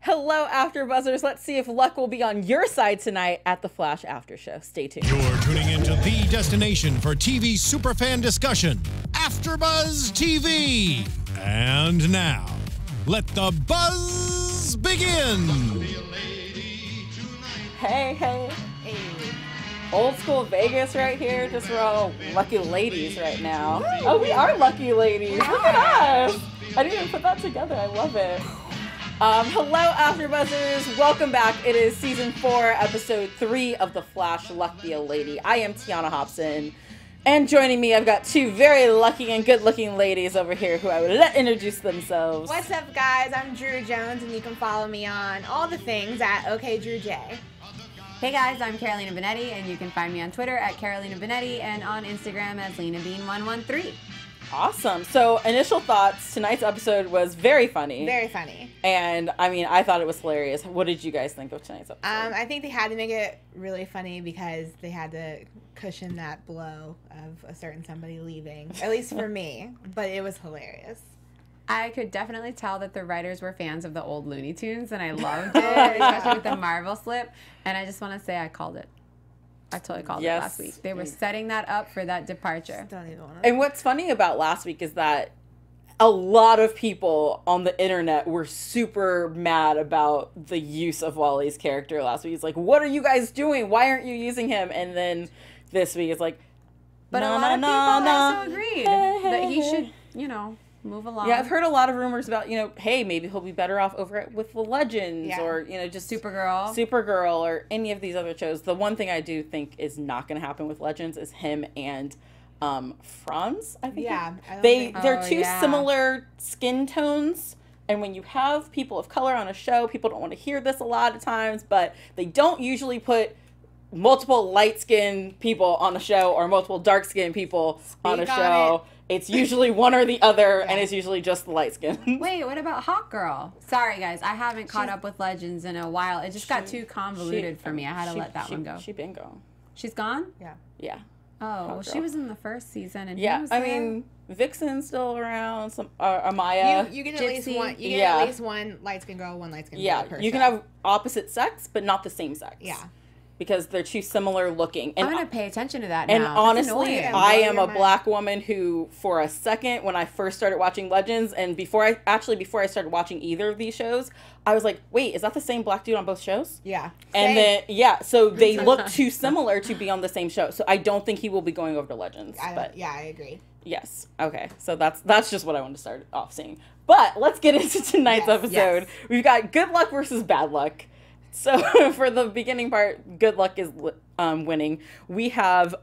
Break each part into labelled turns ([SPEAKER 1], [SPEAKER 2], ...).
[SPEAKER 1] Hello, AfterBuzzers. Let's see if luck will be on your side tonight at the Flash After Show. Stay tuned.
[SPEAKER 2] You're tuning into the destination for TV superfan discussion, AfterBuzz TV. And now, let the buzz begin.
[SPEAKER 1] Hey, hey. Old school Vegas right here. Just we're all lucky ladies right now. Oh, we are lucky ladies. Look at us. I didn't even put that together. I love it. Hello, AfterBuzzers. Welcome back. It is season 4, episode 3 of The Flash, Luck Be a Lady. I am Tiona Hobson. And joining me, I've got two very lucky and good-looking ladies over here who I would let introduce themselves.
[SPEAKER 3] What's up, guys? I'm Drew Jones, and you can follow me on all the things at OKDrewJ.
[SPEAKER 4] Hey guys, I'm Carolina Bonetti, and you can find me on Twitter at Carolina Bonetti and on Instagram as LenaBean113.
[SPEAKER 1] Awesome. So, initial thoughts. Tonight's episode was very funny.
[SPEAKER 3] Very funny.
[SPEAKER 1] And, I mean, I thought it was hilarious. What did you guys think of tonight's episode?
[SPEAKER 3] I think they had to make it really funny because they had to cushion that blow of a certain somebody leaving, at least for me. But it was hilarious.
[SPEAKER 4] I could definitely tell that the writers were fans of the old Looney Tunes, and I loved it, especially with the Marvel slip. And I just want to say I called it. I totally called it last week. They were setting that up for that departure.
[SPEAKER 3] Don't even want to.
[SPEAKER 1] And what's funny about last week is that a lot of people on the internet were super mad about the use of Wally's character last week. It's like, what are you guys doing? Why aren't you using him? And then this week it's like,
[SPEAKER 4] but a lot of people also agreed that he should, move along.
[SPEAKER 1] Yeah, I've heard a lot of rumors about, hey, maybe he'll be better off over with the Legends or, just Supergirl or any of these other shows. The one thing I do think is not going to happen with Legends is him and Franz, I think.
[SPEAKER 3] Yeah.
[SPEAKER 1] They're two similar skin tones. And when you have people of color on a show, people don't want to hear this a lot of times, but they don't usually put multiple light-skinned people on a show or multiple dark-skinned people on a show. It's usually one or the other, and it's usually just the light skin.
[SPEAKER 4] Wait, what about Hawk Girl? Sorry, guys, I haven't caught up with Legends in a while. It just got too convoluted for me. I had to let that one go.
[SPEAKER 1] She been gone.
[SPEAKER 4] She's gone?
[SPEAKER 3] Yeah.
[SPEAKER 1] Yeah.
[SPEAKER 4] Oh, well, she was in the first season, and
[SPEAKER 1] yeah,
[SPEAKER 4] he was there.
[SPEAKER 1] I mean, Vixen's still around. Some Amaya.
[SPEAKER 3] You get at least one. You get at least one light skinned girl, one light skinned girl per
[SPEAKER 1] you can
[SPEAKER 3] show.
[SPEAKER 1] have opposite sex, but not the same sex.
[SPEAKER 3] Yeah.
[SPEAKER 1] Because they're too similar looking. And
[SPEAKER 4] I'm going to pay attention to that
[SPEAKER 1] and
[SPEAKER 4] now.
[SPEAKER 1] And honestly, I am a black woman who, for a second, when I first started watching Legends, and before I started watching either of these shows, I was like, wait, is that the same black dude on both shows?
[SPEAKER 3] Yeah.
[SPEAKER 1] And then, so they look too similar to be on the same show. So I don't think he will be going over to Legends.
[SPEAKER 3] I agree.
[SPEAKER 1] Yes. Okay. So that's just what I wanted to start off saying. But let's get into tonight's episode. Yes. We've got good luck versus bad luck. So for the beginning part, good luck is winning. We have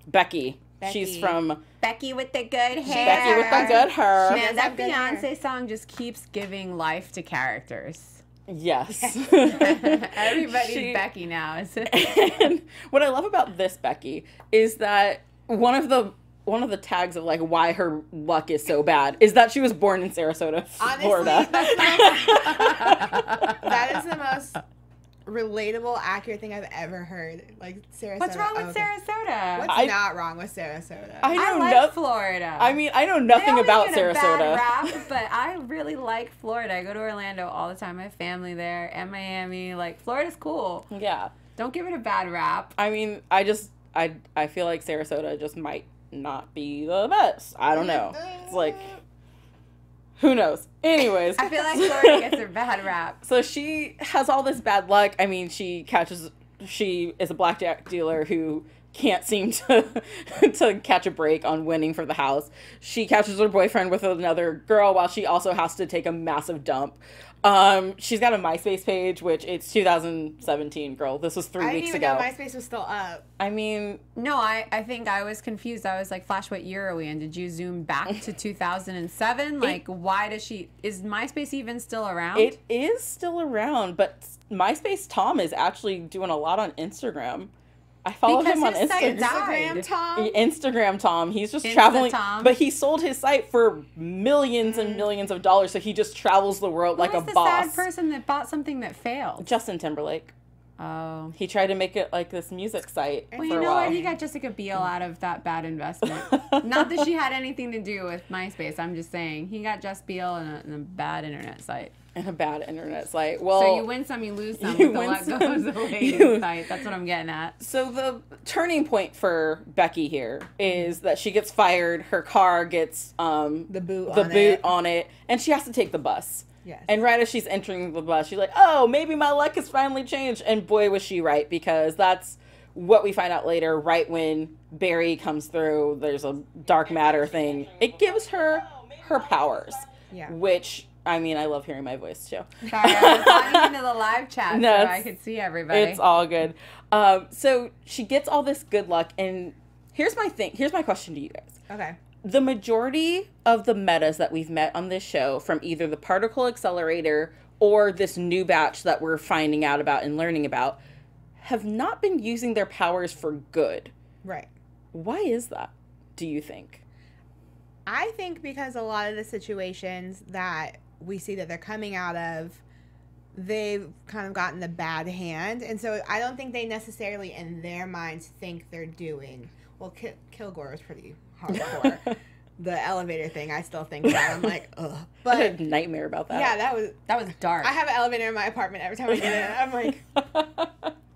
[SPEAKER 1] Becky. She's from
[SPEAKER 4] Becky with the good hair.
[SPEAKER 1] Becky with the good hair.
[SPEAKER 4] Man, that Beyonce song just keeps giving life to characters.
[SPEAKER 1] Yes.
[SPEAKER 4] Everybody's Becky now.
[SPEAKER 1] And what I love about this Becky is that one of the tags of like why her luck is so bad is that she was born in Sarasota, Florida.
[SPEAKER 3] Honestly, that is the most relatable, accurate thing I've ever heard. Like Sarasota.
[SPEAKER 4] What's wrong with Sarasota?
[SPEAKER 3] What's not wrong with Sarasota?
[SPEAKER 4] I like Florida.
[SPEAKER 1] I mean, I know nothing about Sarasota.
[SPEAKER 4] A bad rap, but I really like Florida. I go to Orlando all the time. I have family there, and Miami. Like Florida's cool.
[SPEAKER 1] Yeah.
[SPEAKER 4] Don't give it a bad rap.
[SPEAKER 1] I mean, I feel like Sarasota just might not be the best. I don't know. It's like, who knows? Anyways.
[SPEAKER 4] I feel like Florida gets a bad rap.
[SPEAKER 1] So she has all this bad luck. I mean, she is a blackjack dealer who can't seem to catch a break on winning for the house. She catches her boyfriend with another girl while she also has to take a massive dump. She's got a MySpace page, which it's 2017, girl. This was 3 weeks ago.
[SPEAKER 3] I didn't even know MySpace was still up.
[SPEAKER 1] I mean...
[SPEAKER 4] No, I think I was confused. I was like, Flash, what year are we in? Did you zoom back to 2007? Like, why does she... Is MySpace even still around?
[SPEAKER 1] It is still around, but MySpace Tom is actually doing a lot on Instagram. I follow him on Instagram. Instagram Tom. He's just traveling. But he sold his site for millions and millions of dollars, so he just travels the world like a boss.
[SPEAKER 4] Who was the sad person that bought something that failed?
[SPEAKER 1] Justin Timberlake.
[SPEAKER 4] Oh.
[SPEAKER 1] He tried to make it like this music site
[SPEAKER 4] Well,
[SPEAKER 1] for
[SPEAKER 4] you
[SPEAKER 1] a
[SPEAKER 4] know
[SPEAKER 1] while.
[SPEAKER 4] what? He got Jessica Biel out of that bad investment. Not that she had anything to do with MySpace. I'm just saying. He got Jess Biel in a bad internet site.
[SPEAKER 1] And a bad internet site. Well,
[SPEAKER 4] So you win some, you lose some.
[SPEAKER 1] you
[SPEAKER 4] The
[SPEAKER 1] win
[SPEAKER 4] What
[SPEAKER 1] some,
[SPEAKER 4] Goes Away site. That's what I'm getting at.
[SPEAKER 1] So the turning point for Becky here is that she gets fired. Her car gets
[SPEAKER 3] The boot
[SPEAKER 1] on it, and she has to take the bus.
[SPEAKER 3] Yes.
[SPEAKER 1] And right as she's entering the bus, she's like, "Oh, maybe my luck has finally changed." And boy, was she right, because that's what we find out later. Right when Barry comes through, there's a dark matter thing. It gives her her powers.
[SPEAKER 3] Yeah.
[SPEAKER 1] Which, I mean, I love hearing my voice too.
[SPEAKER 4] Sorry, I was talking into the live chat
[SPEAKER 1] No,
[SPEAKER 4] so I could see everybody.
[SPEAKER 1] It's all good. So she gets all this good luck, and here's my thing. Here's my question to you guys.
[SPEAKER 3] Okay.
[SPEAKER 1] The majority of the metas that we've met on this show, from either the particle accelerator or this new batch that we're finding out about and learning about, have not been using their powers for good.
[SPEAKER 3] Right.
[SPEAKER 1] Why is that, do you think?
[SPEAKER 3] I think because a lot of the situations that we see that they're coming out of, they've kind of gotten the bad hand. And so I don't think they necessarily in their minds think they're doing, well, Kilgore was pretty hardcore. The elevator thing, I still think about. I'm like, ugh.
[SPEAKER 1] I had
[SPEAKER 3] But
[SPEAKER 1] a nightmare about that.
[SPEAKER 3] yeah,
[SPEAKER 4] that was dark.
[SPEAKER 3] I have an elevator in my apartment every time I get in. I'm like,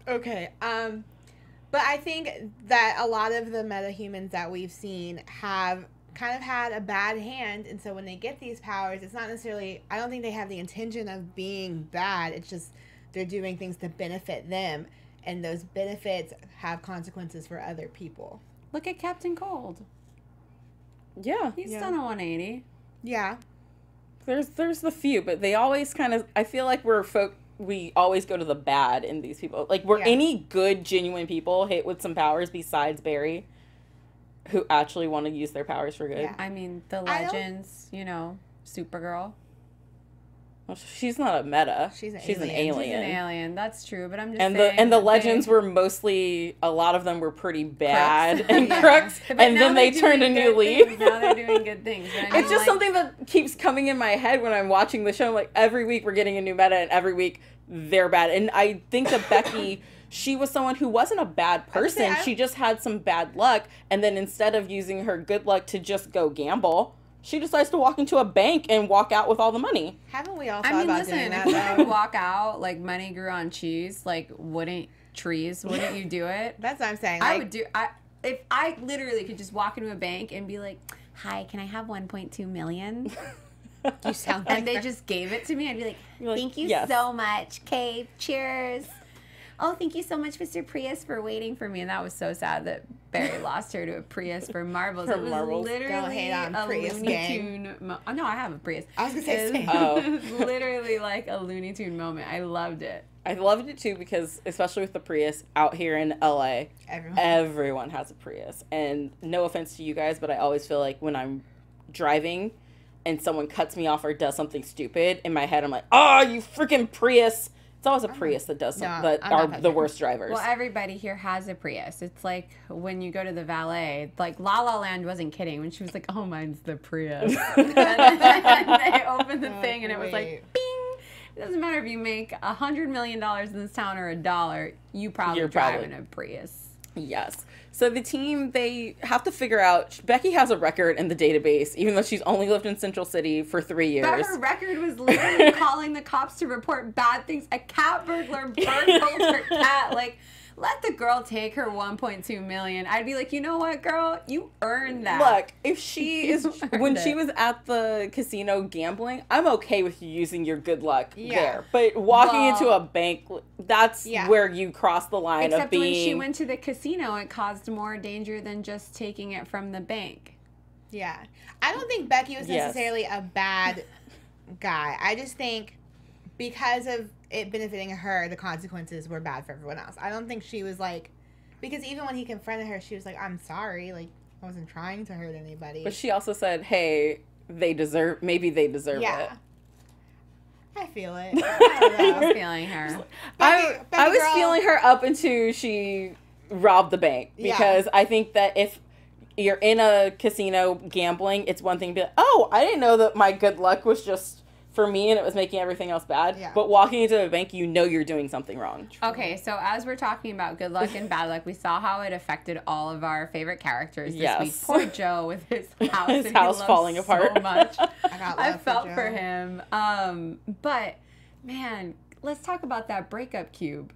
[SPEAKER 3] okay. But I think that a lot of the metahumans that we've seen have kind of had a bad hand, and so when they get these powers, it's not necessarily, I don't think they have the intention of being bad. It's just they're doing things to benefit them, and those benefits have consequences for other people.
[SPEAKER 4] Look at Captain Cold.
[SPEAKER 1] Yeah.
[SPEAKER 4] He's
[SPEAKER 3] Yeah.
[SPEAKER 4] done a 180.
[SPEAKER 3] Yeah.
[SPEAKER 1] There's the few, but they always kind of, I feel like we always go to the bad in these people. Like, were
[SPEAKER 3] Yeah.
[SPEAKER 1] any good, genuine people hit with some powers besides Barry who actually want to use their powers for good?
[SPEAKER 3] Yeah.
[SPEAKER 4] I mean, the
[SPEAKER 3] I don't-
[SPEAKER 4] legends, Supergirl.
[SPEAKER 1] Well, she's not a meta.
[SPEAKER 3] She's an
[SPEAKER 4] She's an
[SPEAKER 1] alien.
[SPEAKER 4] alien. That's true, but I'm just
[SPEAKER 1] And
[SPEAKER 4] saying.
[SPEAKER 1] the legends were mostly, a lot of them were pretty bad and
[SPEAKER 4] Yeah.
[SPEAKER 1] crooks,
[SPEAKER 4] But
[SPEAKER 1] and
[SPEAKER 4] now
[SPEAKER 1] then they
[SPEAKER 4] they're
[SPEAKER 1] turned a
[SPEAKER 4] doing
[SPEAKER 1] new
[SPEAKER 4] good
[SPEAKER 1] leaf.
[SPEAKER 4] things. Now they're doing good things. But I mean,
[SPEAKER 1] It's just something that keeps coming in my head when I'm watching the show. Like, every week we're getting a new meta, and every week they're bad. And I think that Becky, she was someone who wasn't a bad person. She just had some bad luck. And then instead of using her good luck to just go gamble, she decides to walk into a bank and walk out with all the money.
[SPEAKER 3] Haven't we all thought
[SPEAKER 4] I mean,
[SPEAKER 3] about
[SPEAKER 4] listen,
[SPEAKER 3] doing
[SPEAKER 4] if
[SPEAKER 3] that,
[SPEAKER 4] you
[SPEAKER 3] though?
[SPEAKER 4] walk out like money grew on cheese, like wouldn't you do it?
[SPEAKER 3] That's what I'm saying.
[SPEAKER 4] I
[SPEAKER 3] Like,
[SPEAKER 4] would do. If I literally could just walk into a bank and be like, "Hi, can I have 1.2 million?"
[SPEAKER 3] you sound like
[SPEAKER 4] and they
[SPEAKER 3] her.
[SPEAKER 4] just gave it to me, I'd be like,
[SPEAKER 1] You're like,
[SPEAKER 4] "Thank you
[SPEAKER 1] "Yes."
[SPEAKER 4] so much, Cave. Cheers." Oh, thank you so much, Mr. Prius, for waiting for me. And that was so sad that Barry lost her to a Prius for marbles.
[SPEAKER 1] For
[SPEAKER 4] It was
[SPEAKER 1] marbles.
[SPEAKER 3] Don't
[SPEAKER 4] literally
[SPEAKER 3] hate on
[SPEAKER 4] a
[SPEAKER 3] Prius
[SPEAKER 4] Looney
[SPEAKER 3] gang.
[SPEAKER 4] Tune. Oh, no, I have a Prius.
[SPEAKER 3] I was gonna say
[SPEAKER 4] It was-
[SPEAKER 3] same.
[SPEAKER 1] Oh.
[SPEAKER 4] It was literally like a Looney Tune moment. I loved it.
[SPEAKER 1] I loved it too because, especially with the Prius out here in LA, everyone has a Prius. And no offense to you guys, but I always feel like when I'm driving and someone cuts me off or does something stupid, in my head I'm like, "Oh, you freaking Prius!" It's always a Prius that does something, that
[SPEAKER 3] I'm
[SPEAKER 1] are
[SPEAKER 3] not
[SPEAKER 1] the
[SPEAKER 3] that
[SPEAKER 1] worst drivers.
[SPEAKER 4] Well, everybody here has a Prius. It's like when you go to the valet, like La La Land wasn't kidding when she was like, "Oh, mine's the Prius." And then they opened the thing and it was like,
[SPEAKER 3] Wait.
[SPEAKER 4] bing. It doesn't matter if you make $100 million in this town or $1, you're
[SPEAKER 1] You're
[SPEAKER 4] driving
[SPEAKER 1] probably-
[SPEAKER 4] a Prius.
[SPEAKER 1] Yes. So the team, they have to figure out, Becky has a record in the database, even though she's only lived in Central City for 3 years.
[SPEAKER 4] But her record was literally calling the cops to report bad things. A cat burglar burgled her cat. Like, let the girl take her 1.2 million. I'd be like, you know what, girl? You earned that.
[SPEAKER 1] Look, if she is,
[SPEAKER 4] earned
[SPEAKER 1] when
[SPEAKER 4] it.
[SPEAKER 1] she was at the casino gambling, I'm okay with you using your good luck
[SPEAKER 3] Yeah.
[SPEAKER 1] there. But walking
[SPEAKER 4] Well-
[SPEAKER 1] into a bank, that's
[SPEAKER 3] Yeah.
[SPEAKER 1] where you cross the line
[SPEAKER 4] Except
[SPEAKER 1] of being...
[SPEAKER 4] when she went to the casino, it caused more danger than just taking it from the bank.
[SPEAKER 3] Yeah. I don't think Becky was
[SPEAKER 1] Yes.
[SPEAKER 3] necessarily a bad guy. I just think because of it benefiting her, the consequences were bad for everyone else. I don't think she was like, because even when he confronted her, she was like, "I'm sorry. Like, I wasn't trying to hurt anybody."
[SPEAKER 1] But she also said, hey, maybe they deserve
[SPEAKER 3] yeah.
[SPEAKER 1] it.
[SPEAKER 3] I feel it. I don't
[SPEAKER 4] I was
[SPEAKER 3] know.
[SPEAKER 4] feeling her.
[SPEAKER 1] I
[SPEAKER 3] Becky
[SPEAKER 1] was
[SPEAKER 3] girl.
[SPEAKER 1] feeling her up until she robbed the bank.
[SPEAKER 3] Yeah.
[SPEAKER 1] Because I think that if you're in a casino gambling, it's one thing to be like, "Oh, I didn't know that my good luck was just for me, and it was making everything else bad.
[SPEAKER 3] Yeah.
[SPEAKER 1] But walking into a bank, you know you're doing something wrong.
[SPEAKER 4] Okay, so as we're talking about good luck and bad luck, we saw how it affected all of our favorite characters this week. Poor Joe with his house.
[SPEAKER 1] His house falling apart.
[SPEAKER 4] So much.
[SPEAKER 3] I
[SPEAKER 4] felt for him. But, man, let's talk about that breakup cube.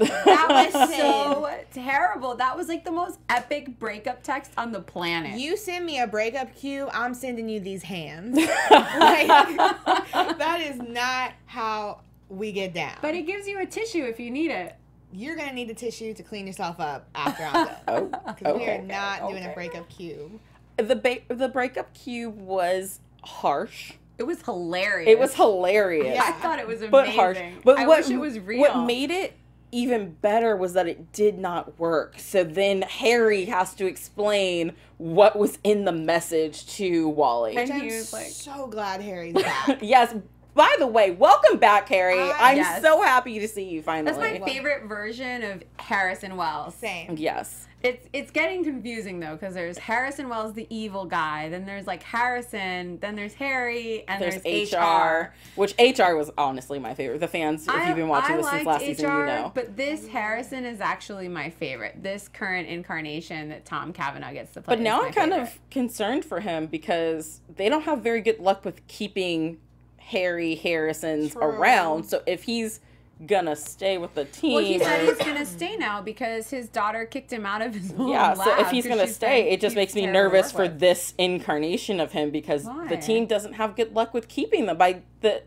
[SPEAKER 4] That was so terrible. That was like the most epic breakup text on the planet.
[SPEAKER 3] You send me a breakup cube, I'm sending you these hands. Like, that is not how we get down.
[SPEAKER 4] But it gives you a tissue if you need it.
[SPEAKER 3] You're going to need a tissue to clean yourself up after I'm done. Because we are not doing a breakup cube.
[SPEAKER 1] The breakup cube was harsh.
[SPEAKER 4] It was hilarious.
[SPEAKER 1] It was hilarious.
[SPEAKER 4] Yeah. I thought it was amazing.
[SPEAKER 1] But harsh. But
[SPEAKER 4] I wish it was real.
[SPEAKER 1] What made it even better was that it did not work. So then Harry has to explain what was in the message to Wally.
[SPEAKER 4] And
[SPEAKER 3] I'm
[SPEAKER 4] he was like,
[SPEAKER 3] so glad Harry's back.
[SPEAKER 1] Yes. By the way, welcome back, Harry. I'm
[SPEAKER 4] Yes.
[SPEAKER 1] so happy to see you finally.
[SPEAKER 4] That's my favorite version of Harrison Wells.
[SPEAKER 3] Same.
[SPEAKER 1] Yes.
[SPEAKER 4] It's getting confusing though, because there's Harrison Wells, the evil guy, then there's like Harrison, then there's Harry, and there's HR.
[SPEAKER 1] Which HR was honestly my favorite. The fans, if you've been watching this since last season, you know.
[SPEAKER 4] But this Harrison is actually my favorite. This current incarnation that Tom Cavanagh gets to play.
[SPEAKER 1] But now I'm kind of concerned for him because they don't have very good luck with keeping Harry Harrison's around. So if he's gonna stay with the team,
[SPEAKER 4] well, he said he's gonna stay now because his daughter kicked him out of his own lab.
[SPEAKER 1] So if he's gonna stay, it just makes me nervous for this incarnation of him because the team doesn't have good luck with keeping them. By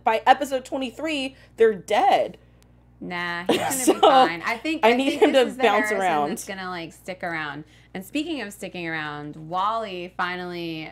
[SPEAKER 1] episode 23, they're dead.
[SPEAKER 4] Nah, he's gonna be fine. I think
[SPEAKER 1] need him to
[SPEAKER 4] this is the
[SPEAKER 1] bounce
[SPEAKER 4] Harrison
[SPEAKER 1] around.
[SPEAKER 4] that's gonna like stick around. And speaking of sticking around, Wally finally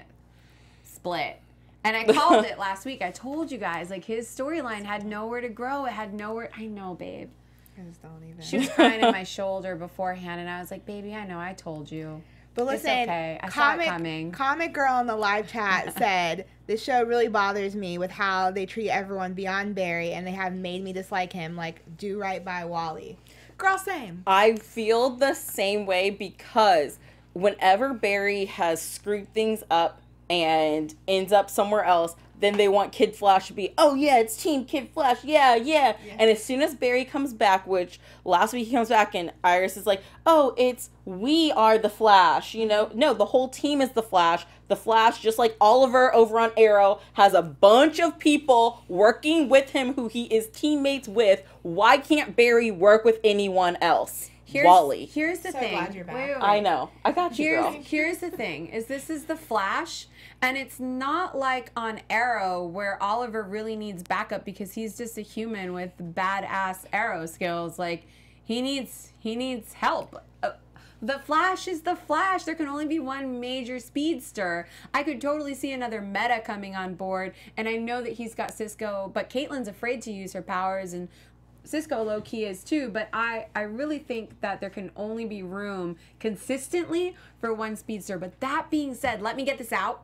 [SPEAKER 4] split. And I called it last week. I told you guys, like, his storyline had nowhere to grow. It had nowhere. I know, babe.
[SPEAKER 3] I just don't even.
[SPEAKER 4] She was crying in my shoulder beforehand, and I was like, baby, I know, I told you.
[SPEAKER 3] But listen,
[SPEAKER 4] it's okay. I saw it coming.
[SPEAKER 3] Comic Girl in the live chat said, this show really bothers me with how they treat everyone beyond Barry, and they have made me dislike him. Like, do right by Wally. Girl, same.
[SPEAKER 1] I feel the same way because whenever Barry has screwed things up and ends up somewhere else, then they want Kid Flash to be, oh yeah, it's Team Kid Flash, yeah. And as soon as Barry comes back, which last week he comes back and Iris is like, oh, we are the Flash, you know? No, the whole team is the Flash. The Flash, just like Oliver over on Arrow, has a bunch of people working with him who he is teammates with. Why can't Barry work with anyone else? Wally.
[SPEAKER 4] Here's the thing.
[SPEAKER 3] Glad you're back.
[SPEAKER 4] Wait.
[SPEAKER 1] I know. I got you, girl.
[SPEAKER 4] Here's the thing. This is the Flash, and it's not like on Arrow where Oliver really needs backup because he's just a human with badass Arrow skills. Like, he needs help. The Flash is the Flash. There can only be one major speedster. I could totally see another Meta coming on board, and I know that he's got Cisco, but Caitlin's afraid to use her powers, and Cisco low-key is too, but I really think that there can only be room consistently for one speedster. But that being said, let me get this out.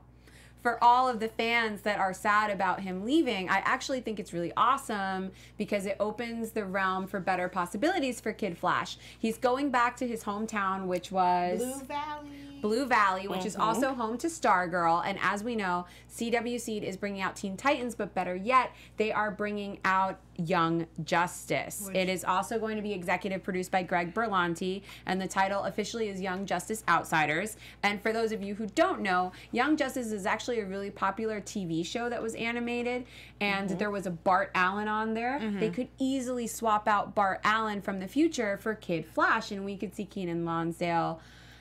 [SPEAKER 4] For all of the fans that are sad about him leaving, I actually think it's really awesome because it opens the realm for better possibilities for Kid Flash. He's going back to his hometown, which was Blue Valley, which is also home to Stargirl. And as we know, CW Seed is bringing out Teen Titans, but better yet, they are bringing out Young Justice. It is also going to be executive produced by Greg Berlanti, and the title officially is Young Justice Outsiders. And for those of you who don't know, Young Justice is actually a really popular TV show that was animated, and there was a Bart Allen on there. They could easily swap out Bart Allen from the future for Kid Flash, and we could see Keenan Lonsdale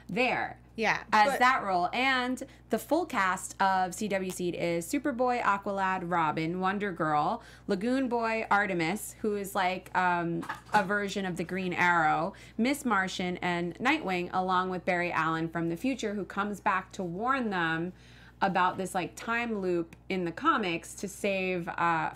[SPEAKER 4] there.
[SPEAKER 3] Yeah.
[SPEAKER 4] As that role. And the full cast of CW Seed is Superboy, Aqualad, Robin, Wonder Girl, Lagoon Boy, Artemis, who is like a version of the Green Arrow, Miss Martian, and Nightwing, along with Barry Allen from the future, who comes back to warn them about this like time loop in the comics to save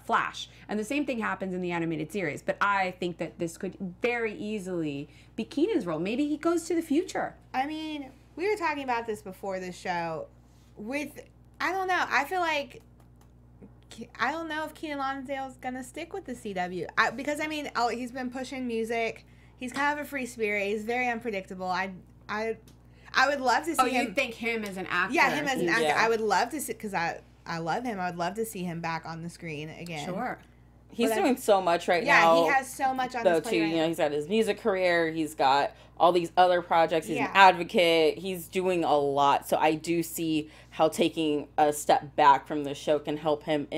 [SPEAKER 4] Flash. And the same thing happens in the animated series. But I think that this could very easily be Keenan's role. Maybe he goes to the future.
[SPEAKER 3] I mean, we were talking about this before the show. I don't know. I feel like I don't know if Keenan Lonsdale's gonna stick with the CW because I mean, he's been pushing music. He's kind of a free spirit. He's very unpredictable. I would love to see him.
[SPEAKER 4] Oh, you think him as an actor?
[SPEAKER 3] Yeah, him as an actor.
[SPEAKER 1] Yeah.
[SPEAKER 3] I would love to see because I I love him. I would love to see him back on the screen again.
[SPEAKER 4] Sure.
[SPEAKER 1] He's doing so much now.
[SPEAKER 3] Yeah, he has so much on his plate
[SPEAKER 1] too.
[SPEAKER 3] right now.
[SPEAKER 1] He's got his music career. He's got all these other projects. He's an advocate. He's doing a lot. So I do see how taking a step back from the show can help him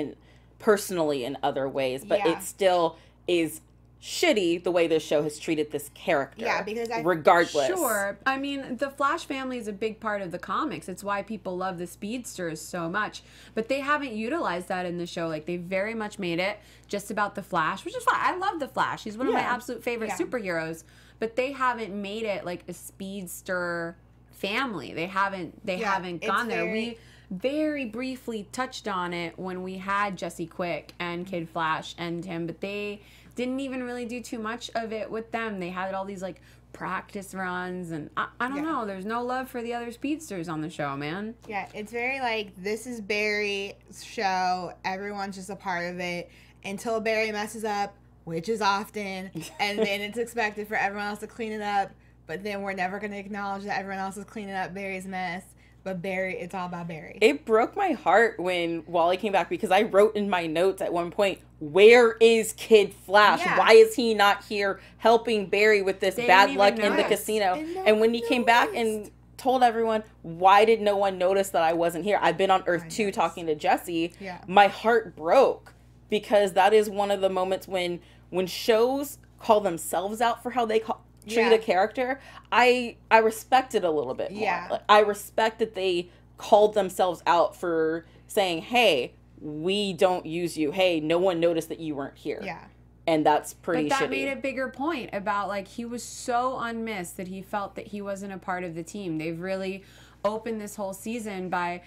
[SPEAKER 1] personally in other ways. But it still is shitty the way this show has treated this character.
[SPEAKER 3] Yeah, because
[SPEAKER 1] regardless.
[SPEAKER 4] Sure. I mean, the Flash family is a big part of the comics. It's why people love the speedsters so much. But they haven't utilized that in the show. Like, they very much made it just about the Flash, which is fine. I love the Flash. He's one of my absolute favorite superheroes. But they haven't made it like a speedster family. They haven't gone there. We very briefly touched on it when we had Jesse Quick and Kid Flash and him, but they didn't even really do too much of it with them. They had all these like practice runs, and I don't know. There's no love for the other speedsters on the show, man.
[SPEAKER 3] Yeah, it's very like, this is Barry's show. Everyone's just a part of it until Barry messes up, which is often, and then it's expected for everyone else to clean it up, but then we're never going to acknowledge that everyone else is cleaning up Barry's mess. But Barry, it's all about Barry.
[SPEAKER 1] It broke my heart when Wally came back, because I wrote in my notes at one point, where is Kid Flash?
[SPEAKER 3] Yeah.
[SPEAKER 1] Why is he not here helping Barry with this bad luck in the casino? And when he came back and told everyone, why did no one notice that I wasn't here? I've been on Earth 2 talking to Jesse.
[SPEAKER 3] Yeah.
[SPEAKER 1] My heart broke, because that is one of the moments when shows call themselves out for how they treat a character, I respect it a little bit more.
[SPEAKER 3] Yeah.
[SPEAKER 1] Like, I respect that they called themselves out for saying, hey, we don't use you. Hey, no one noticed that you weren't here.
[SPEAKER 3] Yeah.
[SPEAKER 1] And that's pretty shitty.
[SPEAKER 4] But that made a bigger point about, like, he was so unmissed that he felt that he wasn't a part of the team. They've really opened this whole season by,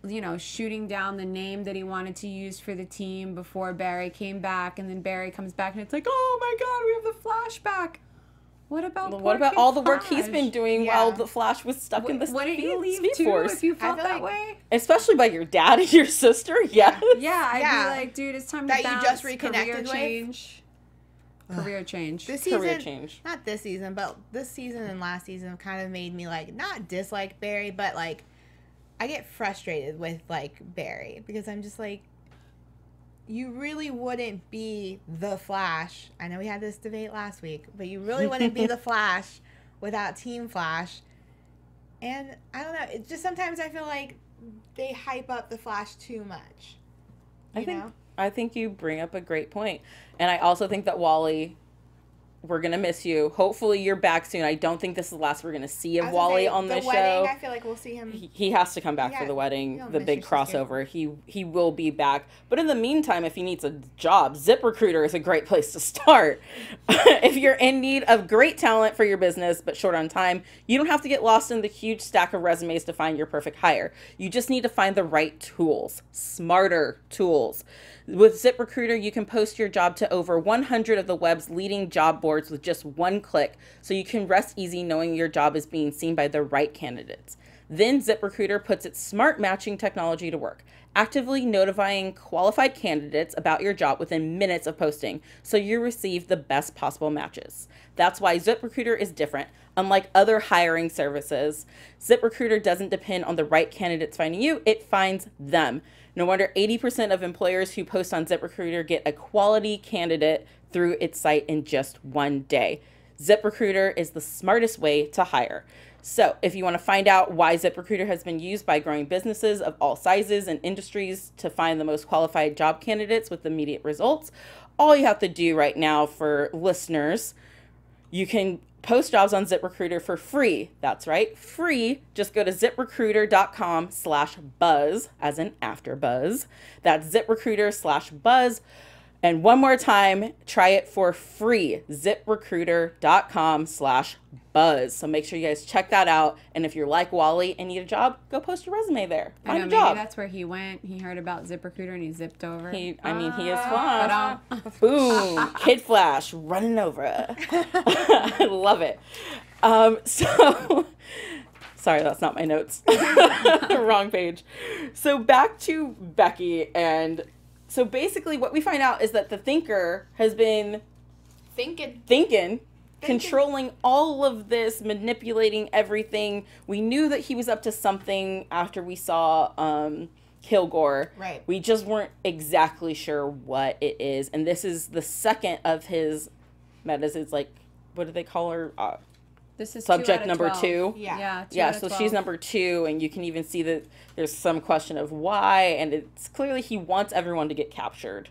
[SPEAKER 4] you know, shooting down the name that he wanted to use for the team before Barry came back, and then Barry comes back and it's like, oh my God, we have the Flashback. What about
[SPEAKER 1] all the work he's been doing while the Flash was stuck in the
[SPEAKER 4] Wouldn't you leave
[SPEAKER 1] Speed
[SPEAKER 4] too
[SPEAKER 1] Force?
[SPEAKER 4] if you felt that way?
[SPEAKER 1] Especially by your dad and your sister, yes.
[SPEAKER 4] Yeah, I'd be like, dude, it's time to
[SPEAKER 3] that
[SPEAKER 4] bounce.
[SPEAKER 3] You just reconnected
[SPEAKER 4] career change. Career change.
[SPEAKER 3] This season,
[SPEAKER 1] career change.
[SPEAKER 3] Not this season, but this season and last season kind of made me like not dislike Barry, but like I get frustrated with like Barry, because I'm just like, you really wouldn't be the Flash. I know we had this debate last week, but you really wouldn't be the Flash without Team Flash. And I don't know, it's just sometimes I feel like they hype up the Flash too much.
[SPEAKER 1] I think you bring up a great point. And I also think that Wally, we're going to miss you. Hopefully you're back soon. I don't think this is the last we're going to see of Wally on this show.
[SPEAKER 3] I feel like we'll see him.
[SPEAKER 1] He has to come back for the wedding, the big crossover. He will be back. But in the meantime, if he needs a job, ZipRecruiter is a great place to start. If you're in need of great talent for your business but short on time, you don't have to get lost in the huge stack of resumes to find your perfect hire. You just need to find the right tools, smarter tools. With ZipRecruiter, you can post your job to over 100 of the web's leading job boards with just one click, so you can rest easy knowing your job is being seen by the right candidates. Then ZipRecruiter puts its smart matching technology to work, actively notifying qualified candidates about your job within minutes of posting, so you receive the best possible matches. That's why ZipRecruiter is different. Unlike other hiring services, ZipRecruiter doesn't depend on the right candidates finding you, it finds them. No wonder 80% of employers who post on ZipRecruiter get a quality candidate through its site in just one day. ZipRecruiter is the smartest way to hire. So if you want to find out why ZipRecruiter has been used by growing businesses of all sizes and industries to find the most qualified job candidates with immediate results, all you have to do right now for listeners, you can post jobs on ZipRecruiter for free. That's right, free. Just go to ZipRecruiter.com/buzz, as in AFTERBUZZ. That's ZipRecruiter/buzz. And one more time, try it for free. ZipRecruiter.com/buzz. So make sure you guys check that out. And if you're like Wally and need a job, go post your resume there. Find a job.
[SPEAKER 4] Maybe that's where he went. He heard about ZipRecruiter and he zipped over.
[SPEAKER 1] He is Flash. Boom. Kid Flash running over. I love it. So, sorry, that's not my notes. Wrong page. So back to Becky. And so basically what we find out is that the Thinker has been thinking, controlling all of this, manipulating everything. We knew that he was up to something after we saw Kilgore.
[SPEAKER 3] Right.
[SPEAKER 1] We just weren't exactly sure what it is. And this is the second of his metas. It's like, what do they call her?
[SPEAKER 4] This is
[SPEAKER 1] subject
[SPEAKER 4] 2 out of
[SPEAKER 1] number
[SPEAKER 4] 12.
[SPEAKER 1] 2.
[SPEAKER 4] Yeah.
[SPEAKER 1] Yeah,
[SPEAKER 4] 2 out
[SPEAKER 1] so
[SPEAKER 4] of
[SPEAKER 1] she's
[SPEAKER 4] 12.
[SPEAKER 1] number 2, and you can even see that there's some question of why, and it's clearly he wants everyone to get captured.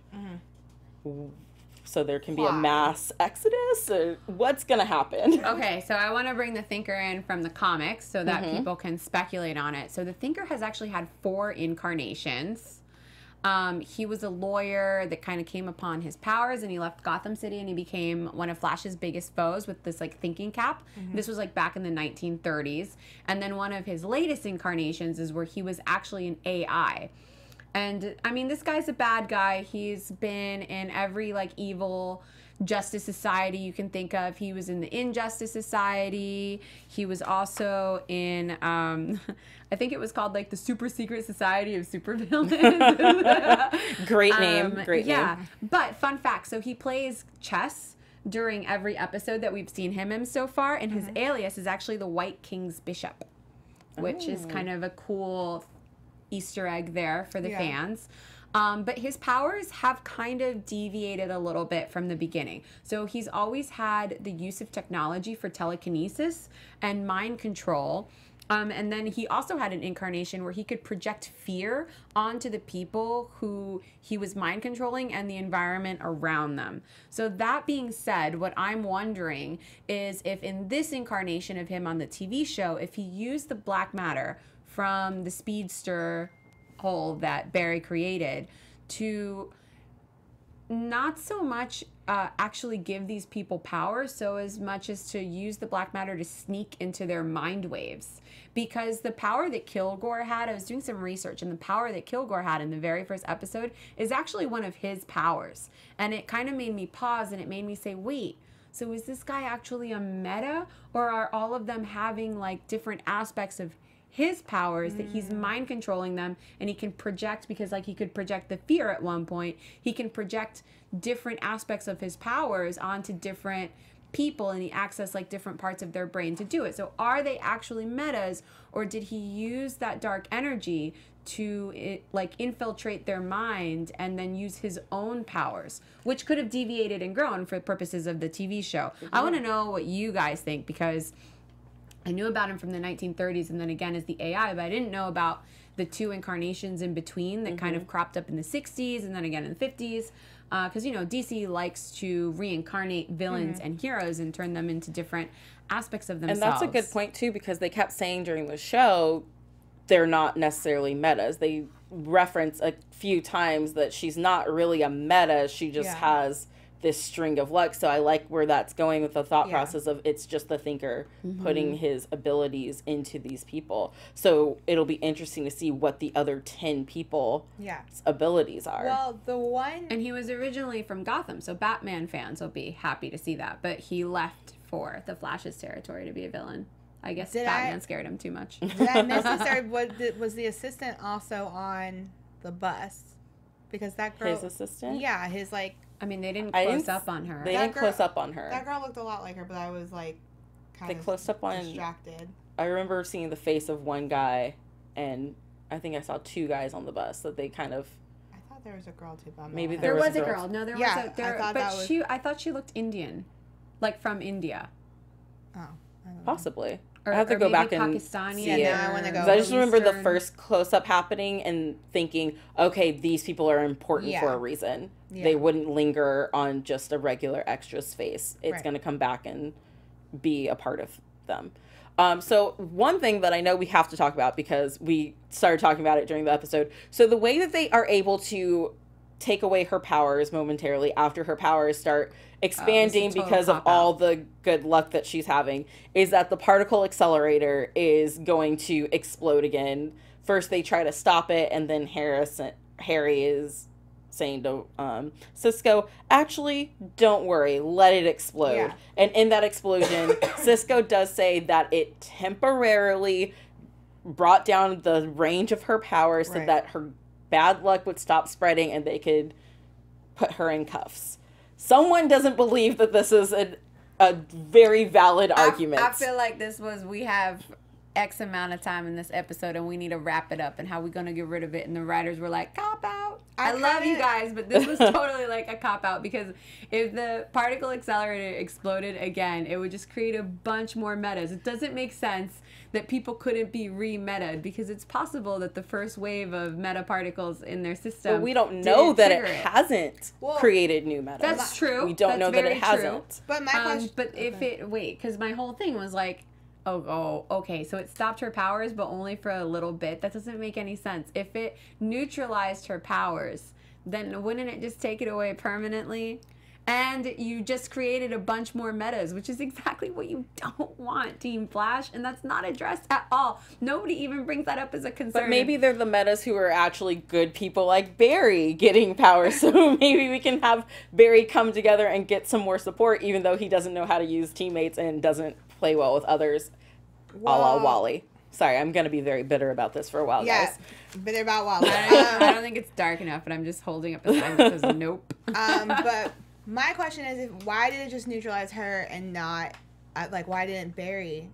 [SPEAKER 1] So there can be a mass exodus, or what's going to happen?
[SPEAKER 4] Okay, so I want to bring the Thinker in from the comics so that people can speculate on it. So the Thinker has actually had 4 incarnations. He was a lawyer that kind of came upon his powers, and he left Gotham City, and he became one of Flash's biggest foes with this like thinking cap. This was like back in the 1930s. And then one of his latest incarnations is where he was actually an AI. And I mean, this guy's a bad guy. He's been in every like evil Justice Society you can think of. He was in the Injustice Society. He was also in, I think it was called like the Super Secret Society of Supervillains.
[SPEAKER 1] Great name. Great name.
[SPEAKER 4] Yeah. But fun fact, so he plays chess during every episode that we've seen him in so far, and his alias is actually the White King's Bishop, which is kind of a cool Easter egg there for the fans. But his powers have kind of deviated a little bit from the beginning. So he's always had the use of technology for telekinesis and mind control. And then he also had an incarnation where he could project fear onto the people who he was mind controlling and the environment around them. So that being said, what I'm wondering is if in this incarnation of him on the TV show, if he used the black matter from the speedster hole that Barry created to not so much actually give these people power so as much as to use the black matter to sneak into their mind waves. Because the power that Kilgore had, I was doing some research, and the power that Kilgore had in the very first episode is actually one of his powers. And it kind of made me pause, and it made me say, wait, so is this guy actually a meta, or are all of them having like different aspects of his powers that he's mind controlling them, and he can project, because like he could project the fear at one point, he can project different aspects of his powers onto different people, and he access like different parts of their brain to do it. So are they actually metas, or did he use that dark energy to like infiltrate their mind and then use his own powers, which could have deviated and grown for purposes of the TV show? I want to know what you guys think, because I knew about him from the 1930s and then again as the AI, but I didn't know about the 2 incarnations in between that kind of cropped up in the 60s and then again in the 50s. Because, you know, DC likes to reincarnate villains and heroes and turn them into different aspects of themselves.
[SPEAKER 1] And that's a good point, too, because they kept saying during the show they're not necessarily metas. They reference a few times that she's not really a meta. She just has this string of luck. So I like where that's going with the thought process of it's just the Thinker putting his abilities into these people. So it'll be interesting to see what the other 10 people's abilities are.
[SPEAKER 3] Well, the one...
[SPEAKER 4] And he was originally from Gotham, so Batman fans will be happy to see that. But he left for the Flash's territory to be a villain. I guess Batman scared him too much.
[SPEAKER 3] Did I miss this? Was the assistant also on the bus? Because that girl...
[SPEAKER 1] His assistant?
[SPEAKER 3] Yeah, his like...
[SPEAKER 4] I mean, they didn't close up on her.
[SPEAKER 1] They didn't close up on her.
[SPEAKER 3] That girl looked a lot like her, but I was like kind of
[SPEAKER 1] closed up on
[SPEAKER 3] distracted.
[SPEAKER 1] I remember seeing the face of one guy, and I think I saw 2 guys on the bus that they kind of...
[SPEAKER 3] I thought there was a girl too, but
[SPEAKER 1] maybe
[SPEAKER 4] there was a girl. No, there was a...
[SPEAKER 3] But
[SPEAKER 4] I thought she looked Indian. Like from India.
[SPEAKER 3] Oh. I don't know.
[SPEAKER 1] Possibly.
[SPEAKER 4] Or,
[SPEAKER 1] I have to go back and
[SPEAKER 4] Pakistani.
[SPEAKER 1] see
[SPEAKER 3] Yeah,
[SPEAKER 1] it.
[SPEAKER 3] now I want to go.
[SPEAKER 1] I just remember the first close-up happening and thinking, okay, these people are important for a reason.
[SPEAKER 3] Yeah.
[SPEAKER 1] They wouldn't linger on just a regular extra's face. It's
[SPEAKER 3] Right.
[SPEAKER 1] going to come back and be a part of them. So one thing that I know we have to talk about, because we started talking about it during the episode. So the way that they are able to take away her powers momentarily after her powers start expanding because of all the good luck that she's having is that the particle accelerator is going to explode again. First they try to stop it, and then Harry is saying to Cisco, actually, don't worry, let it explode.
[SPEAKER 3] Yeah.
[SPEAKER 1] And in that explosion, Cisco does say that it temporarily brought down the range of her powers so that her bad luck would stop spreading and they could put her in cuffs. Someone doesn't believe that this is a very valid argument.
[SPEAKER 4] I feel like we have X amount of time in this episode and we need to wrap it up, and how we going to get rid of it. And the writers were like, cop out. I love you guys, but this was totally like a cop out, because if the particle accelerator exploded again, it would just create a bunch more metas. It doesn't make sense that people couldn't be re-meta'd, because it's possible that the first wave of meta particles in their system.
[SPEAKER 1] But we don't know that it hasn't created new metas.
[SPEAKER 4] That's true.
[SPEAKER 1] We don't know that it hasn't.
[SPEAKER 3] But my question.
[SPEAKER 4] But if it because my whole thing was like, okay, so it stopped her powers, but only for a little bit. That doesn't make any sense. If it neutralized her powers, then wouldn't it just take it away permanently? And you just created a bunch more metas, which is exactly what you don't want, Team Flash. And that's not addressed at all. Nobody even brings that up as a concern.
[SPEAKER 1] But maybe they're the metas who are actually good people like Barry getting powers. So maybe we can have Barry come together and get some more support, even though he doesn't know how to use teammates and doesn't play well with others, a la Wally. Sorry, I'm going to be very bitter about this for a while, guys.
[SPEAKER 3] Bitter about Wally.
[SPEAKER 4] I don't think it's dark enough, but I'm just holding up a sign that says nope.
[SPEAKER 3] But my question is, why did it just neutralize her and not, why didn't Barry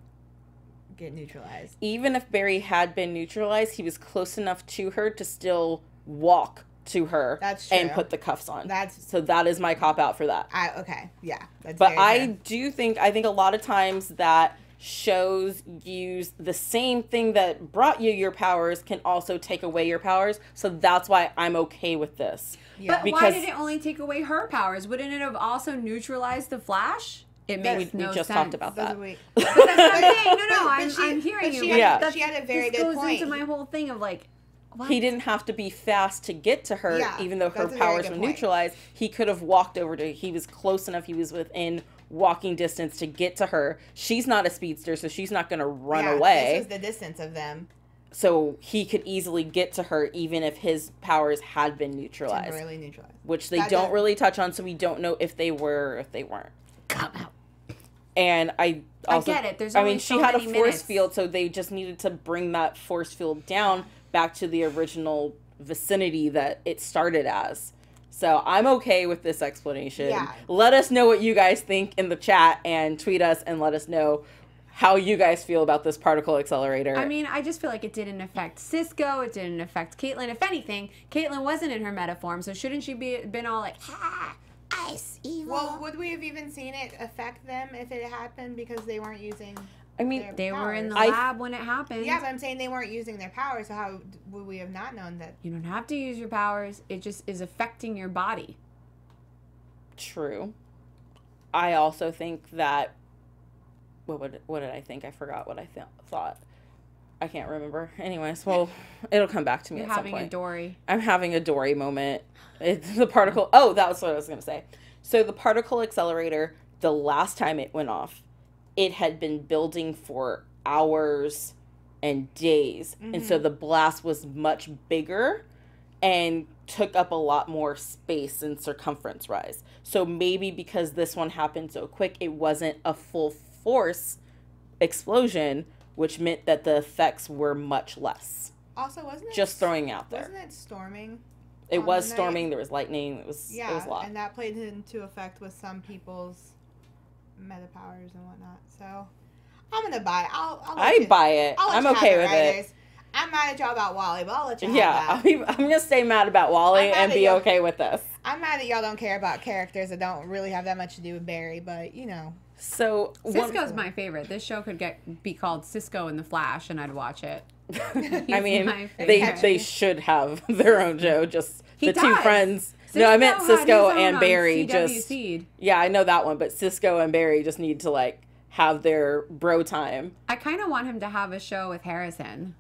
[SPEAKER 3] get neutralized?
[SPEAKER 1] Even if Barry had been neutralized, he was close enough to her to still walk to her and put the cuffs on. So that is my cop-out for that.
[SPEAKER 3] Okay, yeah.
[SPEAKER 1] But I think a lot of times that shows use the same thing that brought you your powers can also take away your powers. So that's why I'm okay with this.
[SPEAKER 4] Yeah. But why did it only take away her powers? Wouldn't it have also neutralized the Flash? It makes no sense. We just talked about that.
[SPEAKER 3] But
[SPEAKER 4] that's what I'm saying. No, I'm hearing you.
[SPEAKER 3] She had a very good point.
[SPEAKER 4] This goes into my whole thing of like, what?
[SPEAKER 1] He didn't have to be fast to get to her, even though her powers were neutralized. He could have walked over to her. He was close enough. He was within walking distance to get to her. She's not a speedster, so she's not going to run away.
[SPEAKER 3] This was the distance of them.
[SPEAKER 1] So he could easily get to her even if his powers had been neutralized.
[SPEAKER 3] Temporarily neutralized.
[SPEAKER 1] Which they don't really touch on, so we don't know if they were or if they weren't.
[SPEAKER 4] Come out.
[SPEAKER 1] And I
[SPEAKER 4] get it. There's only
[SPEAKER 1] she had a force field, so they just needed to bring that force field down back to the original vicinity that it started as. So I'm okay with this explanation.
[SPEAKER 3] Yeah.
[SPEAKER 1] Let us know what you guys think in the chat and tweet us and let us know how you guys feel about this particle accelerator.
[SPEAKER 4] I mean, I just feel like it didn't affect Cisco. It didn't affect Caitlin. If anything, Caitlin wasn't in her meta form, so shouldn't she been all like, ice, evil?
[SPEAKER 3] Well, would we have even seen it affect them if it happened because they weren't using
[SPEAKER 4] they were in the lab when it happened.
[SPEAKER 3] Yeah, but I'm saying they weren't using their powers, so how would we have not known that?
[SPEAKER 4] You don't have to use your powers. It just is affecting your body.
[SPEAKER 1] True. I also think that... What did I think? I forgot what I thought. I can't remember. Anyways, well, it'll come back to me at some point.
[SPEAKER 4] You're having a Dory.
[SPEAKER 1] I'm having a Dory moment. It's the particle... Oh, that was what I was going to say. So the particle accelerator, the last time it went off, it had been building for hours and days. Mm-hmm. And so the blast was much bigger and took up a lot more space and circumference rise. So maybe because this one happened so quick, it wasn't a full force explosion, which meant that the effects were much less.
[SPEAKER 3] Also, wasn't it...
[SPEAKER 1] Just throwing out there.
[SPEAKER 3] Wasn't it storming?
[SPEAKER 1] It was storming. There was lightning. It was a lot.
[SPEAKER 3] And that played into effect with some people's meta powers and whatnot. So I'm gonna buy it.
[SPEAKER 1] I buy it. I'm okay with it.
[SPEAKER 3] I'm mad at y'all about Wally, but I'll let you have that.
[SPEAKER 1] I'm gonna stay mad about Wally and be okay with this.
[SPEAKER 3] I'm mad that y'all don't care about characters that don't really have that much to do with Barry, but you know.
[SPEAKER 1] So
[SPEAKER 4] Cisco's my favorite. This show could be called Cisco and the Flash, and I'd watch it.
[SPEAKER 1] I mean, they should have their own show. Just the two friends. No, I meant Cisco and Barry. Yeah, I know that one, but Cisco and Barry just need to like have their bro time.
[SPEAKER 4] I kind of want him to have a show with Harrison.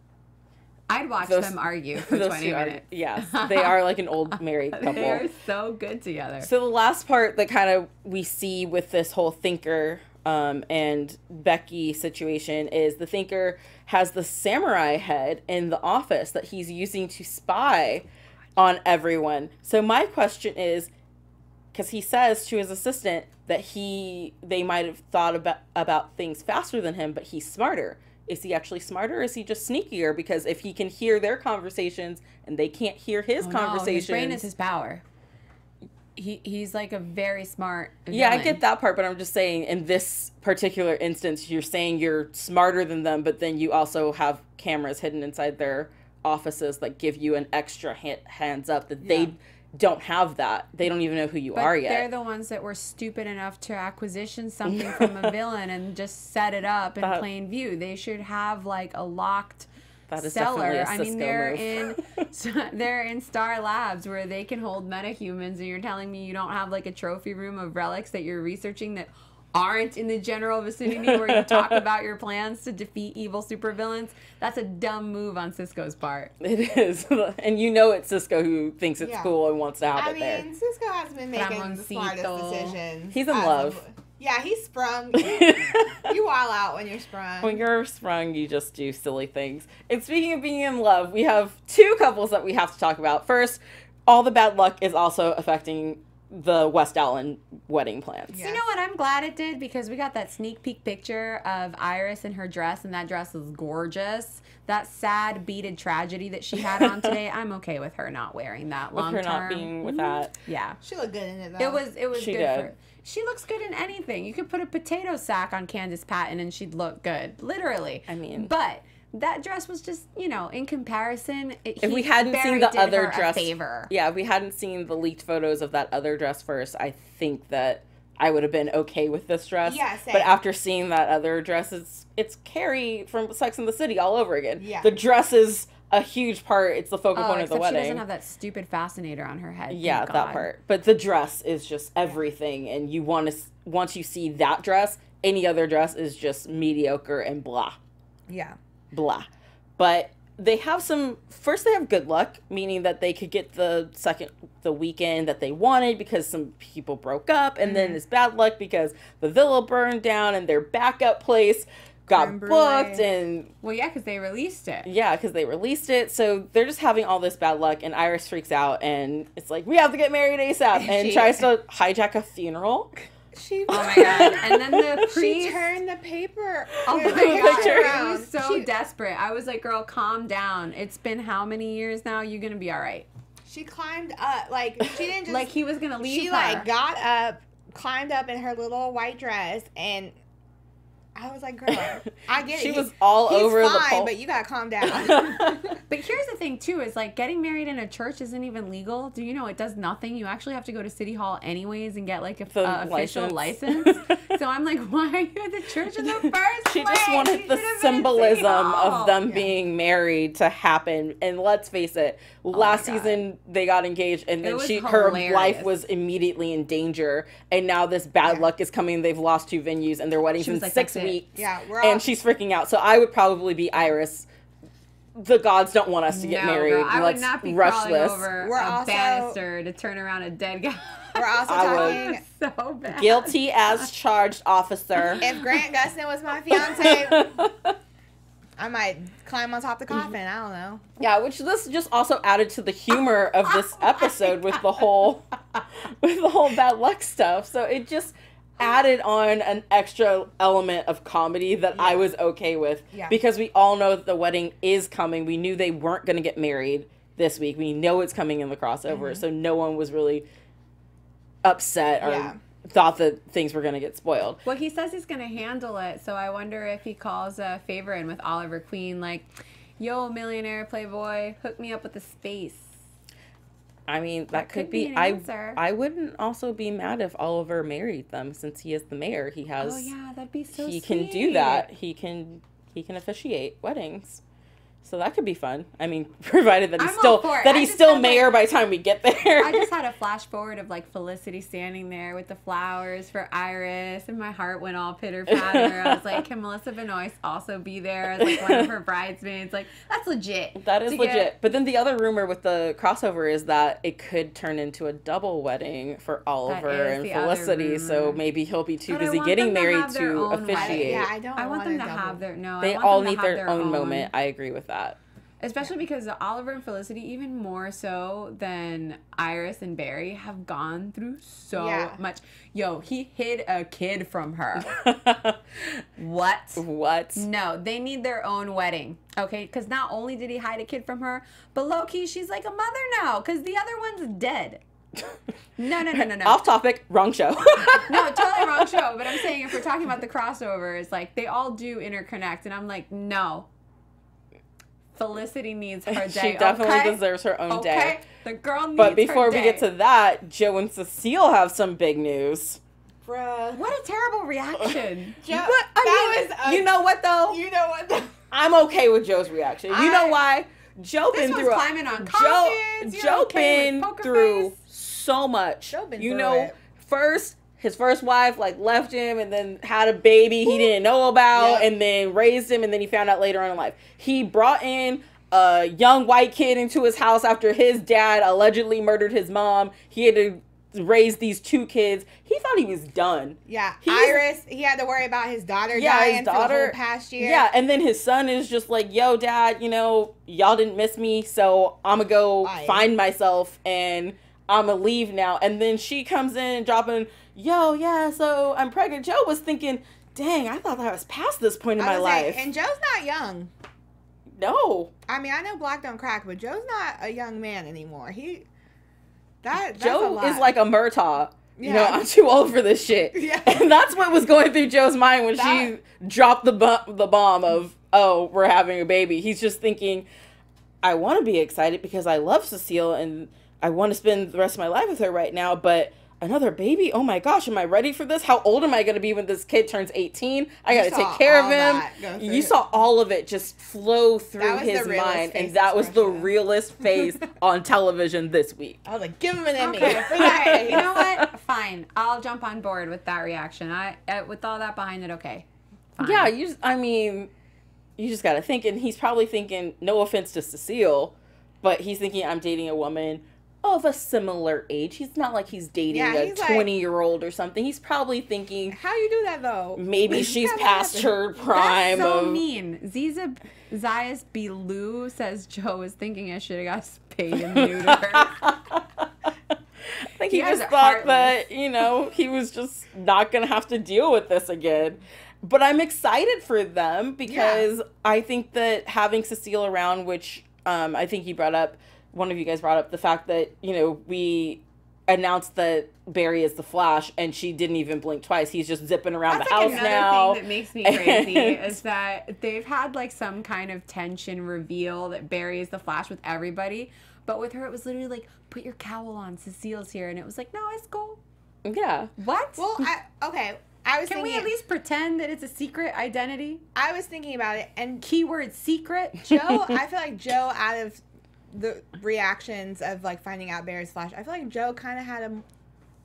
[SPEAKER 4] I'd watch them argue for 20 minutes.
[SPEAKER 1] Yes, they are like an old married couple.
[SPEAKER 4] They are so good together.
[SPEAKER 1] So the last part that kind of we see with this whole Thinker and Becky situation is the Thinker has the samurai head in the office that he's using to spy on everyone. So my question is, because he says to his assistant that they might have thought about things faster than him, but he's smarter. Is he actually smarter or is he just sneakier? Because if he can hear their conversations and they can't hear his conversations...
[SPEAKER 4] No, his brain is his power. he's like a very smart villain.
[SPEAKER 1] Yeah, I get that part, but I'm just saying in this particular instance, you're saying you're smarter than them, but then you also have cameras hidden inside their offices that give you an extra hands up that they don't have that. They don't even know who you are yet.
[SPEAKER 4] They're the ones that were stupid enough to acquisition something from a villain and just set it up in plain view. They should have like a locked cellar. I mean, they're in Star Labs where they can hold metahumans, and you're telling me you don't have like a trophy room of relics that you're researching that aren't in the general vicinity where you talk about your plans to defeat evil supervillains? That's a dumb move on Cisco's part.
[SPEAKER 1] It is. And you know it's Cisco who thinks it's cool and wants to have it there.
[SPEAKER 3] I mean, Cisco has been making the smartest decisions.
[SPEAKER 1] He's in love.
[SPEAKER 3] Yeah, he's sprung. You all out when you're sprung.
[SPEAKER 1] When you're sprung, you just do silly things. And speaking of being in love, we have two couples that we have to talk about. First, all the bad luck is also affecting the West Allen wedding plans.
[SPEAKER 4] Yes. You know what? I'm glad it did, because we got that sneak peek picture of Iris in her dress, and that dress is gorgeous. That sad, beaded tragedy that she had on today, I'm okay with her not wearing that long term.
[SPEAKER 1] With her not being with that.
[SPEAKER 4] Yeah.
[SPEAKER 3] She looked good in it, though.
[SPEAKER 4] It was good for her. She looks good in anything. You could put a potato sack on Candace Patton and she'd look good. Literally.
[SPEAKER 1] I mean.
[SPEAKER 4] But that dress was just, you know, in comparison,
[SPEAKER 1] if we hadn't seen the other dress,
[SPEAKER 4] favor.
[SPEAKER 1] Yeah, if we hadn't seen the leaked photos of that other dress first, I think that I would have been okay with this dress.
[SPEAKER 3] Yeah, same.
[SPEAKER 1] But after seeing that other dress, it's Carrie from Sex and the City all over again.
[SPEAKER 3] Yeah.
[SPEAKER 1] The dress is a huge part. It's the focal point of the wedding.
[SPEAKER 4] She doesn't have that stupid fascinator on her head.
[SPEAKER 1] Yeah, that part. But the dress is just everything, and you want to, once you see that dress, any other dress is just mediocre and blah.
[SPEAKER 3] Yeah.
[SPEAKER 1] Blah. But they have first they have good luck, meaning that they could get the weekend that they wanted because some people broke up, and then it's bad luck because the villa burned down and their backup place got booked, and
[SPEAKER 4] well, yeah, because they released it.
[SPEAKER 1] Yeah, because they released it, so they're just having all this bad luck, and Iris freaks out, and it's like, we have to get married ASAP, and tries to hijack a funeral.
[SPEAKER 3] Oh
[SPEAKER 4] my god! And then the priest,
[SPEAKER 3] she turned the paper.
[SPEAKER 4] Oh my god! She was so desperate. I was like, "Girl, calm down. It's been how many years now? You're gonna be all right."
[SPEAKER 3] She climbed up, like she didn't just
[SPEAKER 4] like he was gonna leave.
[SPEAKER 3] She like got up, climbed up in her little white dress, and I was like, "Girl, I get it."
[SPEAKER 1] She was all over the pole.
[SPEAKER 3] But you gotta calm down.
[SPEAKER 4] But here's the thing too: is like getting married in a church isn't even legal. Do you know it does nothing? You actually have to go to City Hall anyways and get like a official license. So I'm like, why are you at the church in the first place?
[SPEAKER 1] She just wanted the symbolism of them being married to happen. And let's face it, last season they got engaged, and then her life was immediately in danger. And now this bad luck is coming. They've lost 2 venues, and their wedding's in 6 weeks.
[SPEAKER 3] Yeah,
[SPEAKER 1] and she's freaking out. So I would probably be Iris. The gods don't want us to get married.
[SPEAKER 4] Girl, I would not be
[SPEAKER 1] rush
[SPEAKER 4] crawling
[SPEAKER 1] this.
[SPEAKER 4] over a banister to turn around a dead guy.
[SPEAKER 3] We're also talking
[SPEAKER 4] so bad.
[SPEAKER 1] Guilty as charged, officer.
[SPEAKER 3] If Grant Gustin was my fiance, I might climb on top of the coffin. I don't know.
[SPEAKER 1] Yeah, which this just also added to the humor of this episode with the whole bad luck stuff. So it just added on an extra element of comedy that I was okay with, because we all know that the wedding is coming. We knew they weren't going to get married this week. We know it's coming in the crossover, so no one was really upset or thought that things were going to get spoiled.
[SPEAKER 4] Well, he says he's going to handle it, so I wonder if he calls a favor in with Oliver Queen, like, yo, millionaire playboy, hook me up with a space.
[SPEAKER 1] I mean, that could be
[SPEAKER 4] an answer.
[SPEAKER 1] I wouldn't also be mad if Oliver married them, since he is the mayor. He has.
[SPEAKER 4] Oh yeah, that'd be so.
[SPEAKER 1] He
[SPEAKER 4] sweet.
[SPEAKER 1] can do that. He can officiate weddings. So that could be fun. I mean, provided that he's still mayor by the time we get there.
[SPEAKER 4] I just had a flash forward of like Felicity standing there with the flowers for Iris, and my heart went all pitter patter. I was like, can Melissa Benoist also be there as like one of her bridesmaids? Like, that's legit.
[SPEAKER 1] That is legit. But then the other rumor with the crossover is that it could turn into a double wedding for Oliver and Felicity. So maybe he'll be too busy getting married to officiate.
[SPEAKER 3] Yeah,
[SPEAKER 4] I want them to have their
[SPEAKER 1] They all need their own moment. I agree with that.
[SPEAKER 4] Especially because Oliver and Felicity, even more so than Iris and Barry, have gone through so much. Yo, he hid a kid from her. What? No, they need their own wedding. Okay, because not only did he hide a kid from her, but low-key, she's like a mother now because the other one's dead. No.
[SPEAKER 1] Off topic, wrong show.
[SPEAKER 4] No, totally wrong show. But I'm saying if we're talking about the crossovers, like they all do interconnect, and I'm like, no. Felicity needs her day.
[SPEAKER 1] She definitely deserves her own day.
[SPEAKER 4] Okay, the girl needs
[SPEAKER 1] But before
[SPEAKER 4] her
[SPEAKER 1] we
[SPEAKER 4] day.
[SPEAKER 1] get to that, Joe and Cecile have some big news.
[SPEAKER 3] Bruh.
[SPEAKER 4] What a terrible reaction.
[SPEAKER 3] Joe,
[SPEAKER 1] But I mean, you know what though?
[SPEAKER 3] You know what?
[SPEAKER 1] I'm okay with Joe's reaction. You know why? Joe
[SPEAKER 4] This
[SPEAKER 1] been
[SPEAKER 4] one's
[SPEAKER 1] through
[SPEAKER 4] climbing on coffins.
[SPEAKER 1] Joe been through so much.
[SPEAKER 3] Joe been
[SPEAKER 1] you
[SPEAKER 3] through
[SPEAKER 1] know,
[SPEAKER 3] it.
[SPEAKER 1] his first wife like left him and then had a baby he didn't know about
[SPEAKER 3] Yep.
[SPEAKER 1] and then raised him and then he found out later on in life. He brought in a young white kid into his house after his dad allegedly murdered his mom. He had to raise these 2 kids. He thought he was done.
[SPEAKER 3] Yeah,
[SPEAKER 1] He's-
[SPEAKER 3] Iris, he had to worry about his daughter
[SPEAKER 1] Yeah,
[SPEAKER 3] dying
[SPEAKER 1] his
[SPEAKER 3] for the
[SPEAKER 1] daughter.
[SPEAKER 3] whole past year.
[SPEAKER 1] Yeah, and then his son is just like, yo, dad, you know, y'all didn't miss me, so I'm gonna go
[SPEAKER 3] Bye.
[SPEAKER 1] find myself and I'm gonna leave now. And then she comes in and dropping, yo, yeah, so I'm pregnant. Joe was thinking, dang, I thought that was past this point in my life.
[SPEAKER 3] And Joe's not young.
[SPEAKER 1] No.
[SPEAKER 3] I mean, I know black don't crack, but Joe's not a young man anymore. That's a
[SPEAKER 1] Joe
[SPEAKER 3] lot.
[SPEAKER 1] is like a Murtaugh. You know,
[SPEAKER 3] Yeah.
[SPEAKER 1] I'm too old for this shit.
[SPEAKER 3] Yeah.
[SPEAKER 1] And that's what was going through Joe's mind when she dropped the bomb of, oh, we're having a baby. He's just thinking, I want to be excited because I love Cecile and I want to spend the rest of my life with her right now, but another baby? Oh my gosh, am I ready for this? How old am I going to be when this kid turns 18? I got to take care of him. You saw all of it just flow through his mind, and that was the realest face on television this week.
[SPEAKER 3] I was like, give him an Emmy
[SPEAKER 4] Okay.
[SPEAKER 3] for that.
[SPEAKER 4] You know what? Fine. I'll jump on board with that reaction. With all that behind it, okay. Fine.
[SPEAKER 1] Yeah, you just got to think, and he's probably thinking, no offense to Cecile, but he's thinking, I'm dating a woman of a similar age. He's not like he's dating a 20-year-old or something. He's probably thinking,
[SPEAKER 3] How you do that though?
[SPEAKER 1] maybe she's
[SPEAKER 3] How that
[SPEAKER 1] past
[SPEAKER 3] happen?
[SPEAKER 1] her prime.
[SPEAKER 4] That's so
[SPEAKER 1] of,
[SPEAKER 4] mean. Zayas Bilou says Joe was thinking I should have got spayed and neutered.
[SPEAKER 1] I think he
[SPEAKER 4] You guys
[SPEAKER 1] just
[SPEAKER 4] are
[SPEAKER 1] thought
[SPEAKER 4] heartless.
[SPEAKER 1] that, you know, he was just not going to have to deal with this again. But I'm excited for them because I think that having Cecile around, which I think one of you guys brought up the fact that, you know, we announced that Barry is the Flash and she didn't even blink twice. He's just zipping around
[SPEAKER 4] That's
[SPEAKER 1] the
[SPEAKER 4] like
[SPEAKER 1] house
[SPEAKER 4] another
[SPEAKER 1] now.
[SPEAKER 4] thing that makes me crazy is that they've had like some kind of tension reveal that Barry is the Flash with everybody. But with her, it was literally like, put your cowl on, Cecile's here. And it was like, no, it's cool.
[SPEAKER 1] Yeah.
[SPEAKER 4] What?
[SPEAKER 3] Well, I was
[SPEAKER 4] Can
[SPEAKER 3] thinking.
[SPEAKER 4] we at least pretend that it's a secret identity?
[SPEAKER 3] I was thinking about it, and
[SPEAKER 4] Keyword secret?
[SPEAKER 3] Joe. I feel like Joe, out of the reactions of like finding out Barry's Flash, I feel like Joe kind of had a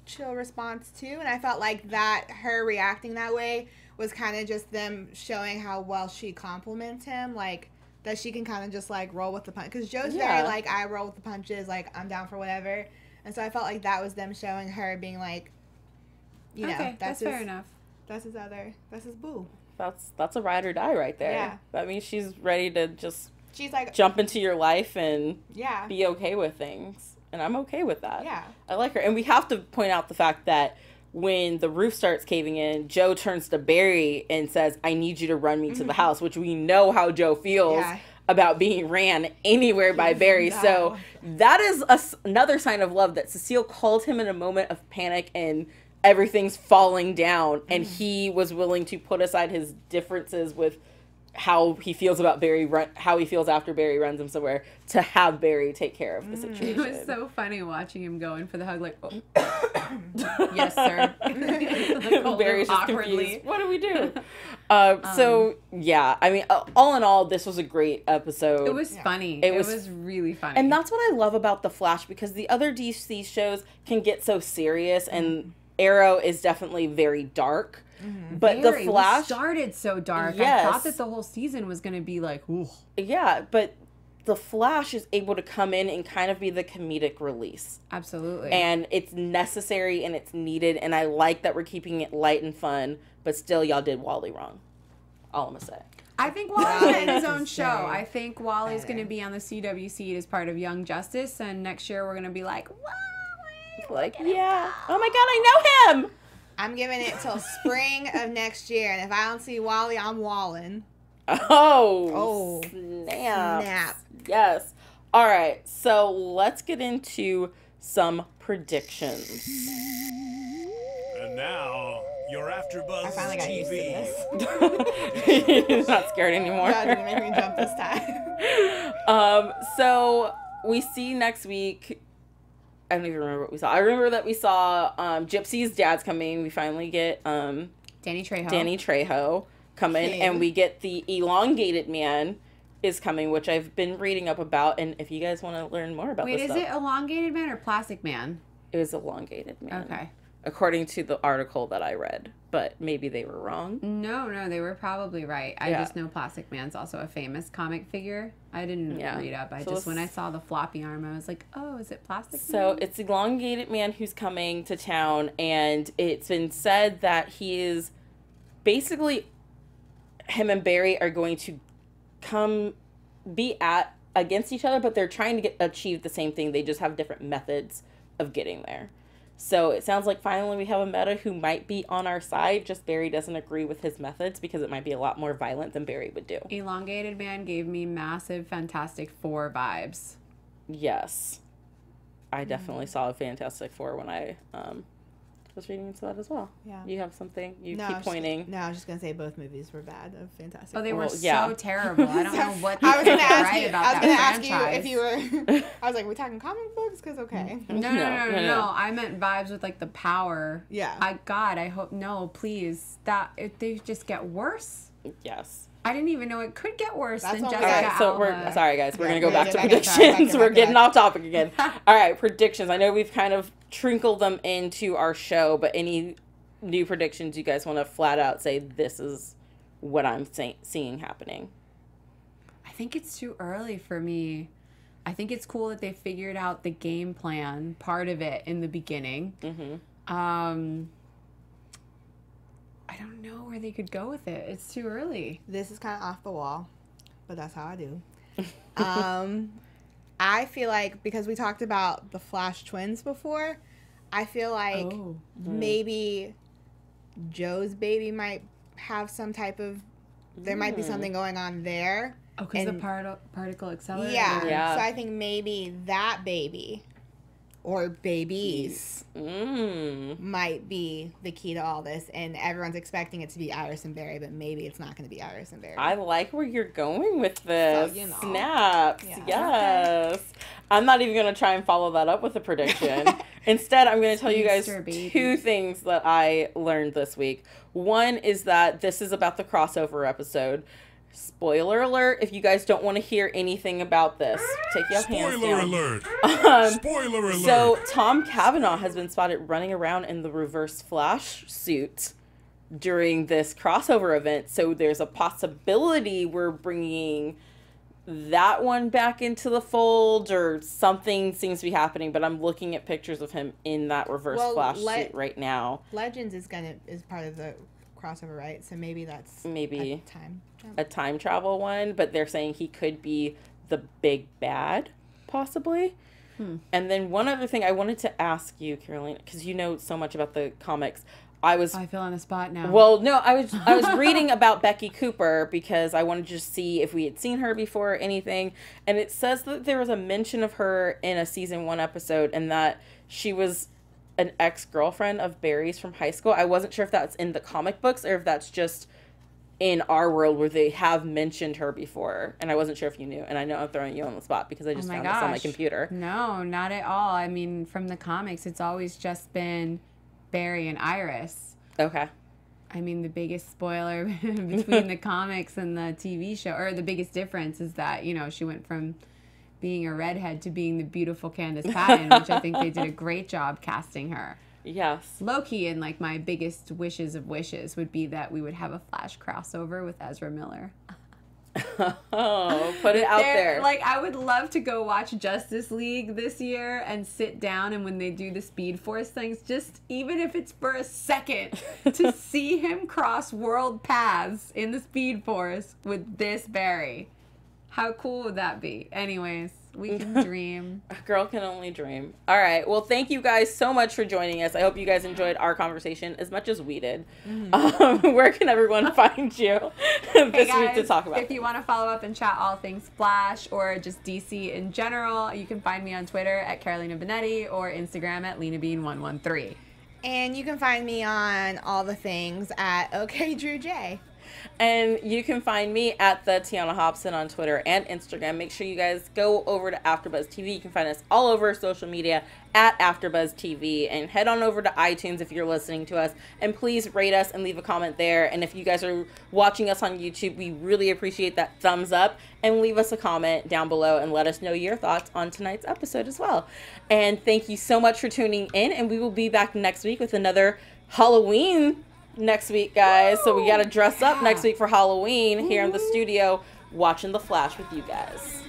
[SPEAKER 3] chill response too, and I felt like that her reacting that way was kind of just them showing how well she compliments him, like that she can kind of just like roll with the punch. Because Joe's very like, I roll with the punches, like I'm down for whatever, and so I felt like that was them showing her being like, you know,
[SPEAKER 4] Okay, that's fair enough.
[SPEAKER 3] That's his boo.
[SPEAKER 1] That's a ride or die right there.
[SPEAKER 3] Yeah.
[SPEAKER 1] That means she's ready to just
[SPEAKER 3] She's like,
[SPEAKER 1] jump into your life and
[SPEAKER 3] yeah,
[SPEAKER 1] be okay with things. And I'm okay with that.
[SPEAKER 3] yeah.
[SPEAKER 1] I like her. And we have to point out the fact that when the roof starts caving in, Joe turns to Barry and says, I need you to run me to the house, which we know how Joe feels about being ran anywhere by Barry.
[SPEAKER 3] No.
[SPEAKER 1] So that is another sign of love, that Cecile called him in a moment of panic and everything's falling down. And he was willing to put aside his differences with how he feels about Barry, how he feels after Barry runs him somewhere, to have Barry take care of the situation.
[SPEAKER 4] It was so funny watching him go in for the hug, like, oh. Yes, sir. Like,
[SPEAKER 1] Barry's just
[SPEAKER 4] awkwardly.
[SPEAKER 1] confused. What do we do? So, yeah, I mean, all in all, this was a great episode.
[SPEAKER 4] It was funny.
[SPEAKER 1] It
[SPEAKER 4] It
[SPEAKER 1] was-
[SPEAKER 4] was really funny.
[SPEAKER 1] And that's what I love about The Flash, because the other DC shows can get so serious, and Arrow is definitely very dark. But
[SPEAKER 4] Very.
[SPEAKER 1] The Flash...
[SPEAKER 4] We started so dark.
[SPEAKER 1] Yes.
[SPEAKER 4] I thought that the whole season was going to be like, ooh.
[SPEAKER 1] Yeah, but The Flash is able to come in and kind of be the comedic release.
[SPEAKER 4] Absolutely.
[SPEAKER 1] And it's necessary and it's needed, and I like that we're keeping it light and fun, but still, y'all did Wally wrong. All I'm gonna say.
[SPEAKER 4] I think Wally's getting his own
[SPEAKER 3] That's
[SPEAKER 4] show.
[SPEAKER 3] insane.
[SPEAKER 4] I think Wally's going to be on the CWC as part of Young Justice, and next year we're going to be like, Wally!
[SPEAKER 1] Like, yeah. Oh my god, I know him!
[SPEAKER 3] I'm giving it till spring of next year, and if I don't see Wally, I'm walling.
[SPEAKER 1] Oh, snap.
[SPEAKER 3] Snap.
[SPEAKER 1] Yes. All right, so let's get into some predictions.
[SPEAKER 2] And now, your AFTERBUZZ
[SPEAKER 3] I finally got used to
[SPEAKER 2] TV.
[SPEAKER 3] this.
[SPEAKER 1] He's not scared anymore.
[SPEAKER 3] God didn't make me jump this time.
[SPEAKER 1] So we see next week. I don't even remember what we saw. I remember that we saw Gypsy's dad's coming. We finally get
[SPEAKER 4] Danny Trejo.
[SPEAKER 1] Danny Trejo coming,
[SPEAKER 3] King.
[SPEAKER 1] and we get the elongated man is coming, which I've been reading up about. And if you guys want to learn more about
[SPEAKER 4] Wait,
[SPEAKER 1] this
[SPEAKER 4] is
[SPEAKER 1] stuff,
[SPEAKER 4] it elongated man or plastic man?
[SPEAKER 1] it was elongated man.
[SPEAKER 4] Okay.
[SPEAKER 1] According to the article that I read, but maybe they were wrong.
[SPEAKER 4] No, they were probably right. I
[SPEAKER 1] Yeah.
[SPEAKER 4] just know Plastic Man's also a famous comic figure. I didn't read up. When I saw the floppy arm, I was like, oh, is it Plastic Man?
[SPEAKER 1] So it's elongated man who's coming to town, and it's been said that he is basically, him and Barry are going to be against each other, but they're trying to achieve the same thing. They just have different methods of getting there. So it sounds like finally we have a meta who might be on our side, just Barry doesn't agree with his methods because it might be a lot more violent than Barry would do.
[SPEAKER 4] Elongated Man gave me massive Fantastic Four vibes.
[SPEAKER 1] Yes. I definitely saw a Fantastic Four when I was reading into that as well.
[SPEAKER 3] Yeah.
[SPEAKER 1] You have something? You
[SPEAKER 3] No,
[SPEAKER 1] keep pointing.
[SPEAKER 3] I was just gonna say both movies were bad. Of Fantastic.
[SPEAKER 4] Oh, they
[SPEAKER 3] Four.
[SPEAKER 4] were
[SPEAKER 1] Well, yeah.
[SPEAKER 4] so terrible. I don't know what
[SPEAKER 3] I was
[SPEAKER 4] they
[SPEAKER 3] gonna
[SPEAKER 4] were
[SPEAKER 3] ask
[SPEAKER 4] right
[SPEAKER 3] you.
[SPEAKER 4] about
[SPEAKER 3] I was
[SPEAKER 4] that
[SPEAKER 3] gonna ask you
[SPEAKER 4] franchise.
[SPEAKER 3] if you were. I was like, we're talking comic books, because okay.
[SPEAKER 4] No. I meant vibes with like the power.
[SPEAKER 3] Yeah.
[SPEAKER 4] I hope please. They just get worse.
[SPEAKER 1] Yes.
[SPEAKER 4] I didn't even know it could get worse
[SPEAKER 3] That's
[SPEAKER 4] than
[SPEAKER 3] what we
[SPEAKER 4] Jessica
[SPEAKER 1] All
[SPEAKER 3] got.
[SPEAKER 1] right, so
[SPEAKER 4] Alba.
[SPEAKER 1] we're sorry, guys. We're
[SPEAKER 3] Yeah,
[SPEAKER 1] gonna go
[SPEAKER 3] we're
[SPEAKER 1] back to
[SPEAKER 3] gonna get back
[SPEAKER 1] predictions.
[SPEAKER 3] to
[SPEAKER 1] We're
[SPEAKER 3] back.
[SPEAKER 1] getting off topic again. All right, predictions. I know we've kind of trickled them into our show, but any new predictions you guys want to flat out say? This is what I'm seeing happening.
[SPEAKER 4] I think it's too early for me. I think it's cool that they figured out the game plan part of it in the beginning.
[SPEAKER 1] Mm-hmm.
[SPEAKER 4] I don't know where they could go with it. It's too early.
[SPEAKER 3] This is kind of off the wall, but that's how I do. I feel like, because we talked about the Flash twins before, I feel like maybe Joe's baby might have some type of, there might be something going on there.
[SPEAKER 4] Oh, because the
[SPEAKER 3] And-
[SPEAKER 4] particle accelerator.
[SPEAKER 1] Yeah.
[SPEAKER 3] So I think maybe that baby or babies might be the key to all this, and everyone's expecting it to be Iris and Barry, but maybe it's not going to be Iris and Barry.
[SPEAKER 1] I like where you're going with this.
[SPEAKER 3] So, you know.
[SPEAKER 1] Snaps.
[SPEAKER 3] Yeah.
[SPEAKER 1] Yes. I'm not even going to try and follow that up with a prediction. Instead, I'm going to tell you guys
[SPEAKER 4] Speedster baby.
[SPEAKER 1] 2 things that I learned this week. One is that this is about the crossover episode. Spoiler alert, if you guys don't want to hear anything about this, take your hands
[SPEAKER 2] Spoiler
[SPEAKER 1] down.
[SPEAKER 2] alert. Spoiler alert.
[SPEAKER 1] So Tom Cavanagh has been spotted running around in the Reverse Flash suit during this crossover event. So there's a possibility we're bringing that one back into the fold, or something seems to be happening. But I'm looking at pictures of him in that Reverse Flash suit right now.
[SPEAKER 3] Legends is part of the crossover, right? So maybe that's
[SPEAKER 1] Maybe
[SPEAKER 3] a time jump.
[SPEAKER 1] a time travel one, but they're saying he could be the big bad, possibly. And then one other thing I wanted to ask you, Carolina, because you know so much about the comics. I feel
[SPEAKER 4] on the spot now.
[SPEAKER 1] Well, no, I was reading about Becky Cooper because I wanted to just see if we had seen her before or anything. And it says that there was a mention of her in a season 1 episode, and that she was an ex-girlfriend of Barry's from high school. I wasn't sure if that's in the comic books or if that's just in our world where they have mentioned her before. And I wasn't sure if you knew. And I know I'm throwing you on the spot because I just found this on my computer.
[SPEAKER 4] No, not at all. I mean, from the comics, it's always just been Barry and Iris.
[SPEAKER 1] Okay.
[SPEAKER 4] I mean, the biggest spoiler between the comics and the TV show, or the biggest difference, is that, you know, she went from being a redhead to being the beautiful Candace Patton, which I think they did a great job casting her.
[SPEAKER 1] Yes.
[SPEAKER 4] Low-key, and like my biggest wishes of wishes would be that we would have a Flash crossover with Ezra Miller.
[SPEAKER 1] Oh, put it out there.
[SPEAKER 4] Like, I would love to go watch Justice League this year and sit down, and when they do the Speed Force things, just even if it's for a second, to see him cross world paths in the Speed Force with this Barry. How cool would that be? Anyways, we can dream.
[SPEAKER 1] A girl can only dream. All right. Well, thank you guys so much for joining us. I hope you guys enjoyed our conversation as much as we did. Where can everyone find you this week to talk about?
[SPEAKER 4] If you want to follow up and chat all things Flash or just DC in general, you can find me on Twitter at Carolina Bonetti or Instagram at LenaBean113.
[SPEAKER 3] And you can find me on all the things at OKDrewJ.
[SPEAKER 1] And you can find me at the Tiona Hobson on Twitter and Instagram. Make sure you guys go over to AfterBuzz TV. You can find us all over social media at AfterBuzz TV. And head on over to iTunes if you're listening to us. And please rate us and leave a comment there. And if you guys are watching us on YouTube, we really appreciate that thumbs up. And leave us a comment down below and let us know your thoughts on tonight's episode as well. And thank you so much for tuning in. And we will be back next week with another Halloween next week, guys. So we got to dress up next week for Halloween here in the studio watching The Flash with you guys.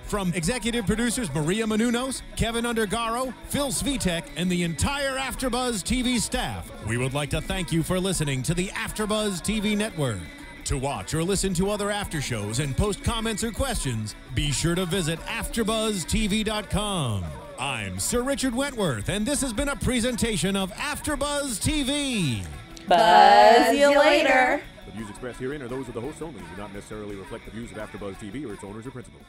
[SPEAKER 2] From executive producers Maria Menounos, Kevin Undergaro, Phil Svitek, and the entire AfterBuzz TV staff, we would like to thank you for listening to the AfterBuzz TV network. To watch or listen to other after shows and post comments or questions, be sure to visit AfterBuzzTV.com. I'm Sir Richard Wentworth, and this has been a presentation of AfterBuzz TV.
[SPEAKER 1] Buzz you later.
[SPEAKER 5] The views expressed herein are those of the hosts only and do not necessarily reflect the views of AfterBuzz TV or its owners or principals.